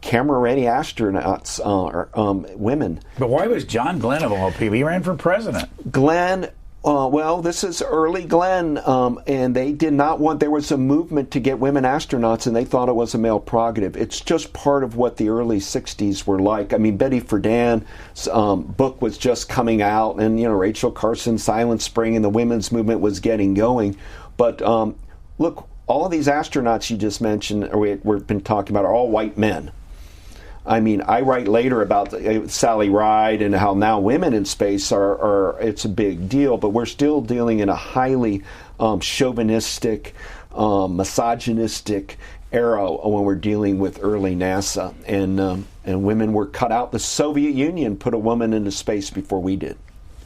camera-ready astronauts, women. But why was John Glenn of all people? He ran for president. Glenn, this is early Glenn, and they did not want, there was a movement to get women astronauts, and they thought it was a male prerogative. It's just part of what the early 60s were like. I mean, Betty Friedan's book was just coming out, and, Rachel Carson's Silent Spring, and the women's movement was getting going. But look, all of these astronauts you just mentioned, or we've been talking about, are all white men. I mean, I write later about Sally Ride and how now women in space it's a big deal, but we're still dealing in a highly chauvinistic, misogynistic era when we're dealing with early NASA. And women were cut out. The Soviet Union put a woman into space before we did.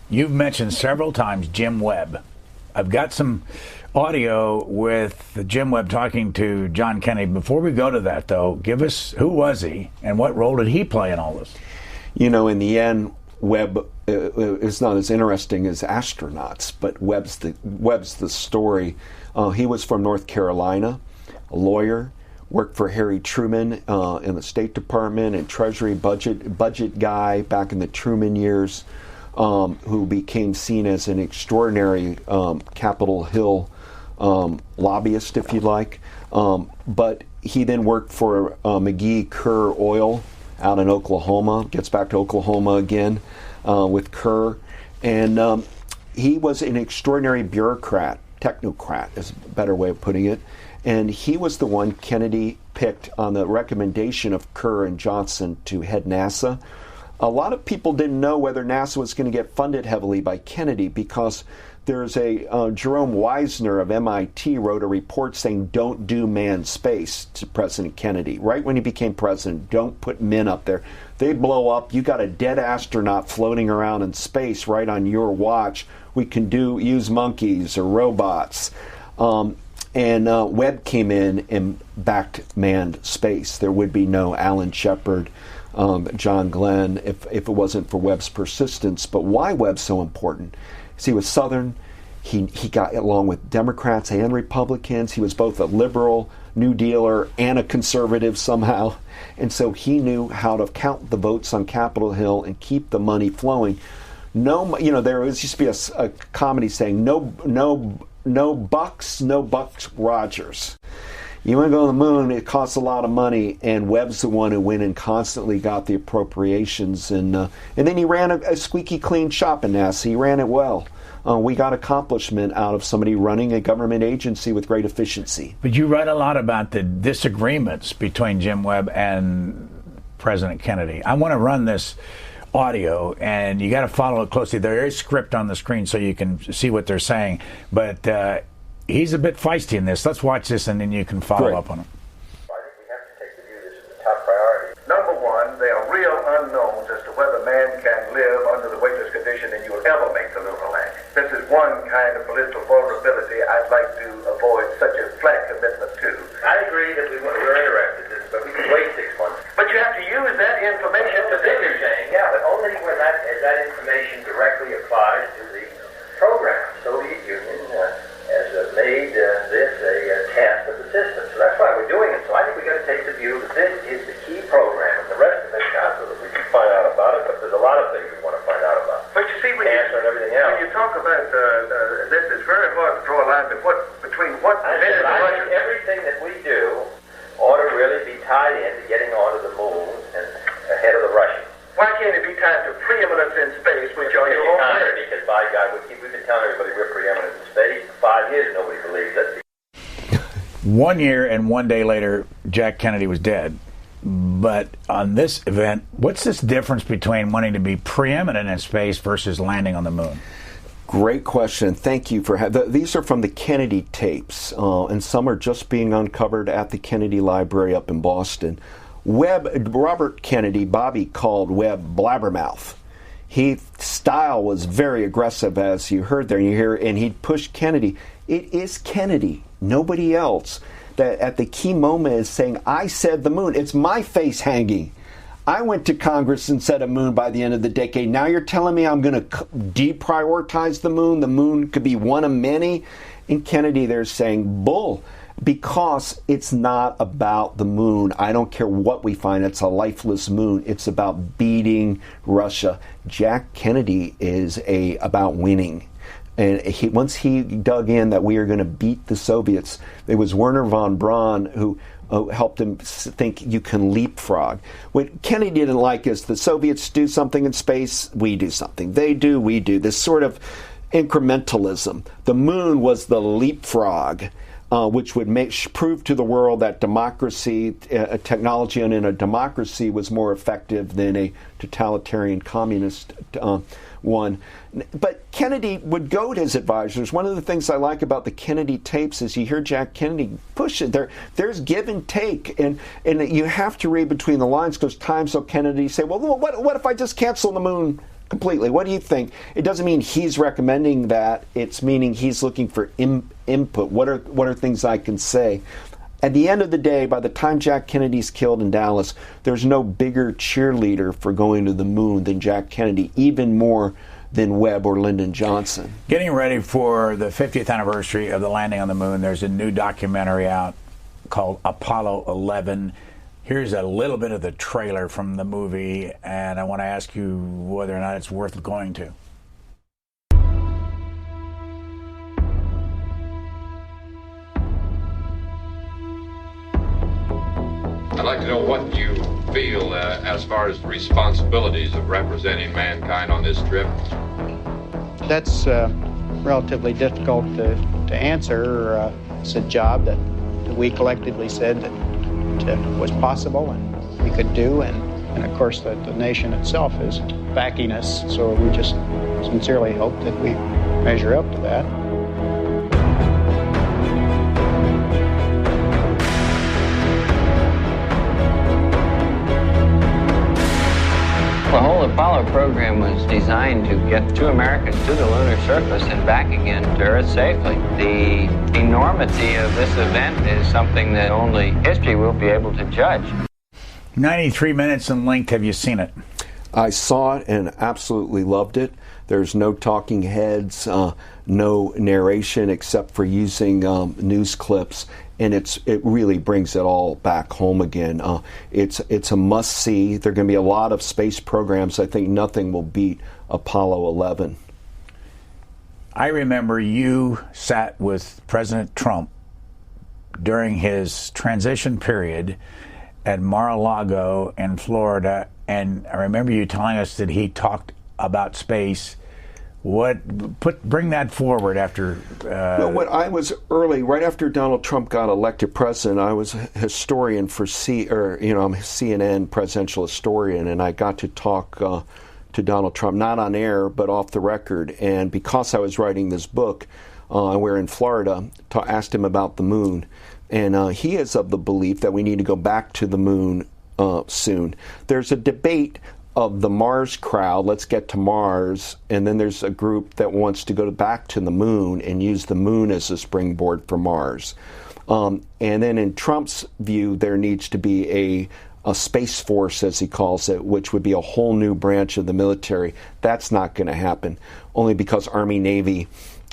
You've mentioned several times Jim Webb. I've got some audio with Jim Webb talking to John Kennedy. Before we go to that, though, give us, who was he and what role did he play in all this? In the end, Webb is not as interesting as astronauts, but Webb's the story. He was from North Carolina, a lawyer, worked for Harry Truman in the State Department and Treasury budget guy back in the Truman years, who became seen as an extraordinary Capitol Hill lobbyist, if you like. But he then worked for McGee Kerr Oil out in Oklahoma, gets back to Oklahoma again with Kerr. And he was an extraordinary bureaucrat, technocrat is a better way of putting it. And he was the one Kennedy picked on the recommendation of Kerr and Johnson to head NASA. A lot of people didn't know whether NASA was going to get funded heavily by Kennedy because there's Jerome Wisner of MIT wrote a report saying don't do manned space to President Kennedy. Right when he became president, don't put men up there. They blow up. You got a dead astronaut floating around in space right on your watch. We can use monkeys or robots. And Webb came in and backed manned space. There would be no Alan Shepard, John Glenn, if it wasn't for Webb's persistence. But why Webb's so important? Because he was Southern. He got along with Democrats and Republicans. He was both a liberal, New Dealer, and a conservative somehow. And so he knew how to count the votes on Capitol Hill and keep the money flowing. There used to be a comedy saying, no bucks Rogers. You want to go to the moon, it costs a lot of money, and Webb's the one who went and constantly got the appropriations. And then he ran a squeaky clean shop in NASA. He ran it well. We got accomplishment out of somebody running a government agency with great efficiency. But you write a lot about the disagreements between Jim Webb and President Kennedy. I want to run this audio, and you got to follow it closely. There is script on the screen so you can see what they're saying, but he's a bit feisty in this. Let's watch this, and then you can follow up on him. I think we have to take the view this is the top priority. Number one, they are real unknowns as to whether man can live under the weightless condition and you will ever make the lunar landing. This is one kind of political vulnerability I'd like to avoid such a flat commitment to. I agree that we're interested in this, but we can wait 6 months. But you have to use that information to do your thing. Yeah, but only when that information directly applies to the program. Soviet Union has made this a test of the system. So that's why we're doing it. So I think we got to take the view that this is the key program, and the rest of it not so that we can find out about it, but there's a lot of things we want to find out about. But you see, when cancer and everything else. When you talk about this, it's very hard to draw a line between what I think everything that we do ought to really be tied in to getting onto the moon and ahead of the Russians. Why can't it be tied to preeminence in space, which are your own words? Because by God, we've been telling everybody we're preeminent in space. For 5 years, nobody believes it. 1 year and 1 day later, Jack Kennedy was dead. But on this event, what's this difference between wanting to be preeminent in space versus landing on the moon? Great question. Thank you for these are from the Kennedy tapes, and some are just being uncovered at the Kennedy Library up in Boston. Robert Kennedy, Bobby, called Webb blabbermouth. His style was very aggressive, as you heard there, and he'd push Kennedy. It is Kennedy, nobody else, that at the key moment is saying, I said the moon. It's my face hanging. I went to Congress and said a moon by the end of the decade. Now you're telling me I'm going to deprioritize the moon? The moon could be one of many? In Kennedy, they're saying bull, because it's not about the moon. I don't care what we find. It's a lifeless moon. It's about beating Russia. Jack Kennedy is about winning. And once he dug in that we are going to beat the Soviets, it was Wernher von Braun who helped him think you can leapfrog. What Kennedy didn't like is the Soviets do something in space, we do something. They do, we do. This sort of incrementalism. The moon was the leapfrog, which would prove to the world that democracy, technology in a democracy was more effective than a totalitarian communist one. But Kennedy would goad his advisors. One of the things I like about the Kennedy tapes is you hear Jack Kennedy push it. There's give and take, and you have to read between the lines, because times will Kennedy say, well, what if I just cancel the moon completely? What do you think? It doesn't mean he's recommending that. It's meaning he's looking for input. What are things I can say? At the end of the day, by the time Jack Kennedy's killed in Dallas, there's no bigger cheerleader for going to the moon than Jack Kennedy, even more than Webb or Lyndon Johnson. Getting ready for the 50th anniversary of the landing on the moon, there's a new documentary out called Apollo 11. Here's a little bit of the trailer from the movie, and I want to ask you whether or not it's worth going to. I'd like to know what you feel as far as the responsibilities of representing mankind on this trip. That's relatively difficult to answer. It's a job that we collectively said that was possible and we could do, and of course that the nation itself is backing us, so we just sincerely hope that we measure up to that. The whole Apollo program was designed to get 2 Americans to the lunar surface and back again to Earth safely. The enormity of this event is something that only history will be able to judge. 93 minutes in length. Have you seen it? I saw it and absolutely loved it. There's no talking heads, no narration except for using news clips, and it really brings it all back home again. It's a must-see. There are going to be a lot of space programs. I think nothing will beat Apollo 11. I remember you sat with President Trump during his transition period at Mar-a-Lago in Florida, and I remember you telling us that he talked about space. Bring that forward after. Well, when I was right after Donald Trump got elected president, I was a historian for I'm a CNN presidential historian, and I got to talk to Donald Trump, not on air but off the record. And because I was writing this book, we're in Florida, asked him about the moon, and he is of the belief that we need to go back to the moon soon. There's a debate of the Mars crowd, let's get to Mars, and then there's a group that wants to go back to the moon and use the moon as a springboard for Mars. And then in Trump's view, there needs to be a space force, as he calls it, which would be a whole new branch of the military. That's not going to happen, only because Army, Navy,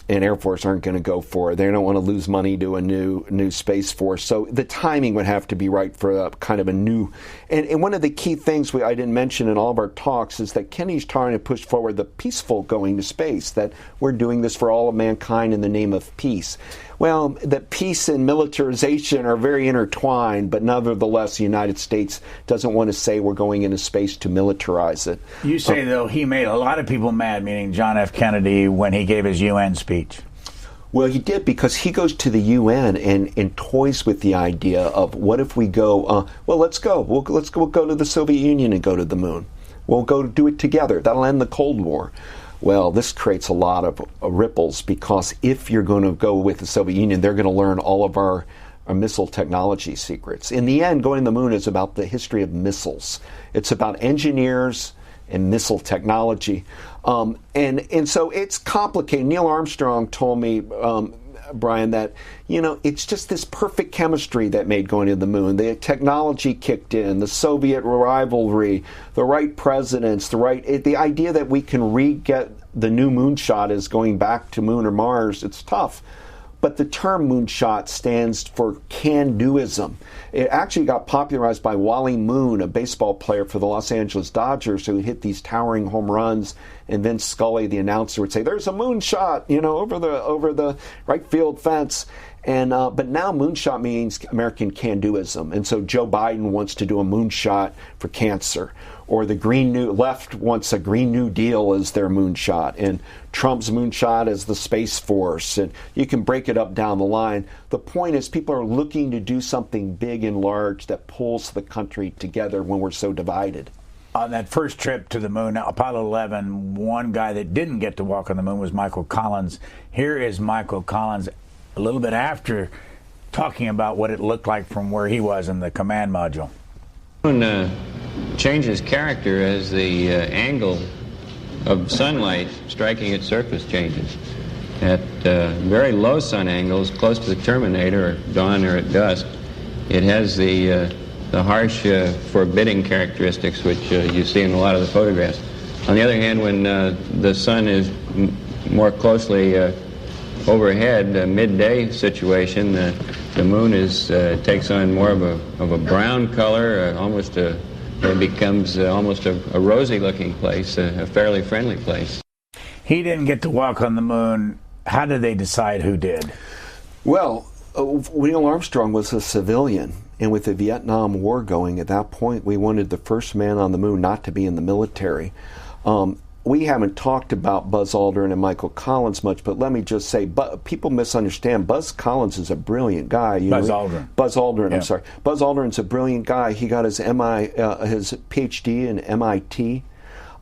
and Air Force aren't going to go for it. They don't want to lose money to a new space force. So the timing would have to be right for a kind of a new. And one of the key things I didn't mention in all of our talks is that Kennedy's trying to push forward the peaceful going to space, that we're doing this for all of mankind in the name of peace. Well, that peace and militarization are very intertwined, but nevertheless, the United States doesn't want to say we're going into space to militarize it. You say, though, he made a lot of people mad, meaning John F. Kennedy, when he gave his UN speech. Well, he did, because he goes to the UN and toys with the idea of, what if we go, let's go. We'll go to the Soviet Union and go to the moon. We'll go do it together. That'll end the Cold War. Well, this creates a lot of ripples, because if you're going to go with the Soviet Union, they're going to learn all of our missile technology secrets. In the end, going to the moon is about the history of missiles. It's about engineers and missile technology. And so it's complicated. Neil Armstrong told me, Brian, that, it's just this perfect chemistry that made going to the moon. The technology kicked in, the Soviet rivalry, the right presidents, the idea that we can re-get the new moonshot as going back to moon or Mars. It's tough. But the term moonshot stands for can-doism. It actually got popularized by Wally Moon, a baseball player for the Los Angeles Dodgers, who hit these towering home runs, and Vince Scully, the announcer, would say, "There's a moonshot, over the right field fence." And but now moonshot means American can-doism, and so Joe Biden wants to do a moonshot for cancer, or the Green New Left wants a Green New Deal as their moonshot, and Trump's moonshot as the Space Force, and you can break it up down the line. The point is, people are looking to do something big and large that pulls the country together when we're so divided. On that first trip to the moon, Apollo 11, one guy that didn't get to walk on the moon was Michael Collins. Here is Michael Collins a little bit after talking about what it looked like from where he was in the command module. The moon changes character as the angle of sunlight striking its surface changes. At very low sun angles, close to the terminator, or dawn, or at dusk, it has the harsh, forbidding characteristics which you see in a lot of the photographs. On the other hand, when the sun is more closely overhead, a midday situation, the moon takes on more of a brown color, it becomes almost a rosy-looking place, a fairly friendly place. He didn't get to walk on the moon. How did they decide who did? Well, Neil Armstrong was a civilian, and with the Vietnam War going at that point, we wanted the first man on the moon not to be in the military. We haven't talked about Buzz Aldrin and Michael Collins much, but let me just say, people misunderstand. Buzz Collins is a brilliant guy. Buzz Aldrin. Buzz Aldrin, yeah. I'm sorry. Buzz Aldrin's a brilliant guy. He got his PhD in MIT,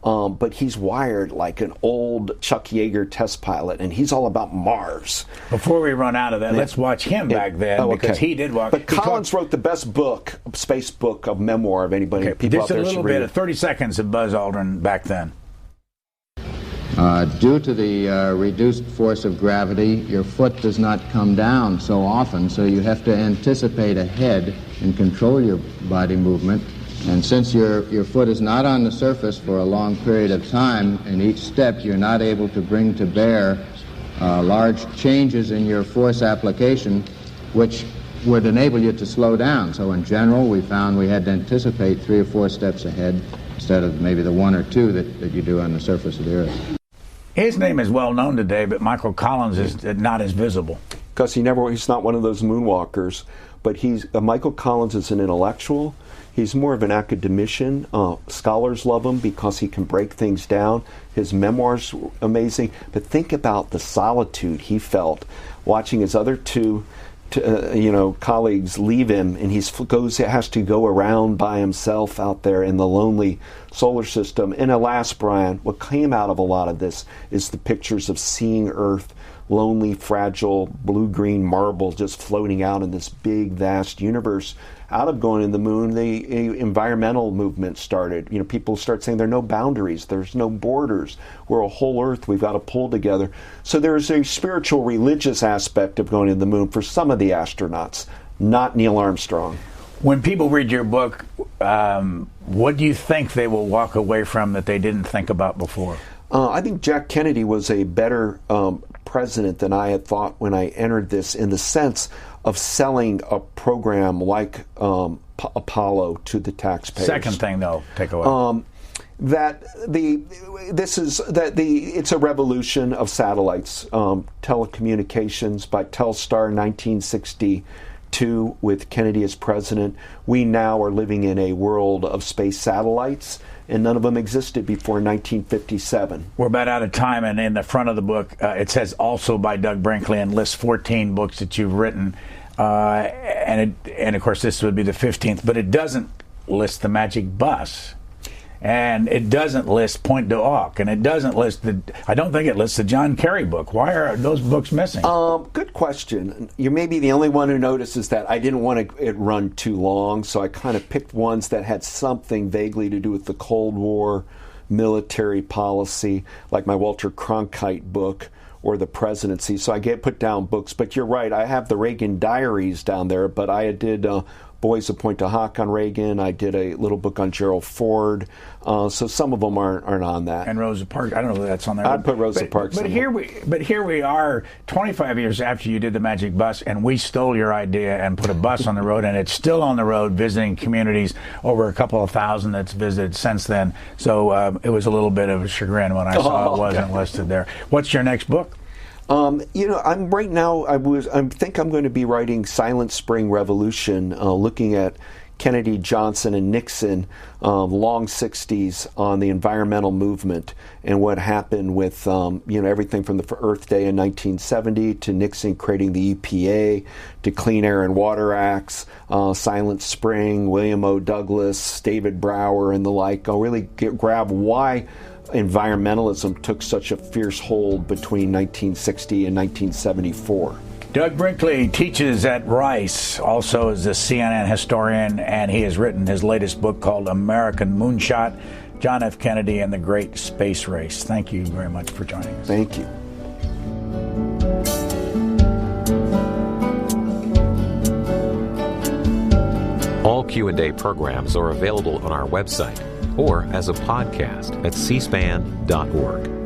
but he's wired like an old Chuck Yeager test pilot, and he's all about Mars. Before we run out of that, let's watch him back then, because he did walk. But Collins wrote the best book, space book of memoir of anybody. Okay, just a little bit of 30 seconds of Buzz Aldrin back then. Due to the reduced force of gravity, your foot does not come down so often, so you have to anticipate ahead and control your body movement. And since your foot is not on the surface for a long period of time, in each step you're not able to bring to bear large changes in your force application, which would enable you to slow down. So in general, we found we had to anticipate 3 or 4 steps ahead instead of maybe the 1 or 2 that you do on the surface of the Earth. His name is well known today, but Michael Collins is not as visible. Because he's not one of those moonwalkers, but Michael Collins is an intellectual. He's more of an academician. Scholars love him because he can break things down. His memoir's amazing. But think about the solitude he felt watching his other two colleagues leave him, and has to go around by himself out there in the lonely solar system. And alas, Brian, what came out of a lot of this is the pictures of seeing Earth, lonely, fragile, blue-green marble just floating out in this big, vast universe. out of going to the moon, the environmental movement started. People start saying there are no boundaries, there's no borders. We're a whole Earth. We've got to pull together. So there's a spiritual, religious aspect of going to the moon for some of the astronauts, not Neil Armstrong. When people read your book, what do you think they will walk away from that they didn't think about before? I think Jack Kennedy was a better president than I had thought when I entered this, in the sense of selling a program like Apollo to the taxpayers. Second thing, though, take away. It's a revolution of satellites, telecommunications by Telstar, 1962, with Kennedy as president. We now are living in a world of space satellites, and none of them existed before 1957. We're about out of time, and in the front of the book, it says also by Doug Brinkley, and lists 14 books that you've written, and of course this would be the 15th, but it doesn't list the Magic Bus. And it doesn't list Point du Hoc, and it doesn't list I don't think it lists the John Kerry book. Why are those books missing? Good question. You may be the only one who notices that. I didn't want it run too long, so I kind of picked ones that had something vaguely to do with the Cold War, military policy, like my Walter Cronkite book or the presidency. So I put down books. But you're right, I have the Reagan Diaries down there, but I did Boys of Point du Hoc on Reagan. I did a little book on Gerald Ford. So some of them aren't on that. And Rosa Parks. I don't know if that's on there. I'd put Rosa Parks. But here we are, 25 years after you did the Magic Bus, and we stole your idea and put a bus on the road, and it's still on the road visiting communities. Over a couple of thousand that's visited since then. So it was a little bit of a chagrin when I saw it wasn't listed there. What's your next book? I'm right now. I think I'm going to be writing Silent Spring Revolution, looking at Kennedy, Johnson, and Nixon, long 60s, on the environmental movement and what happened with everything from the Earth Day in 1970 to Nixon creating the EPA, to Clean Air and Water Acts, Silent Spring, William O. Douglas, David Brower, and the like. I'll really grab why environmentalism took such a fierce hold between 1960 and 1974. Doug Brinkley teaches at Rice, also is a CNN historian, and he has written his latest book called American Moonshot, John F. Kennedy and the Great Space Race. Thank you very much for joining us. Thank you. All Q&A programs are available on our website or as a podcast at cspan.org.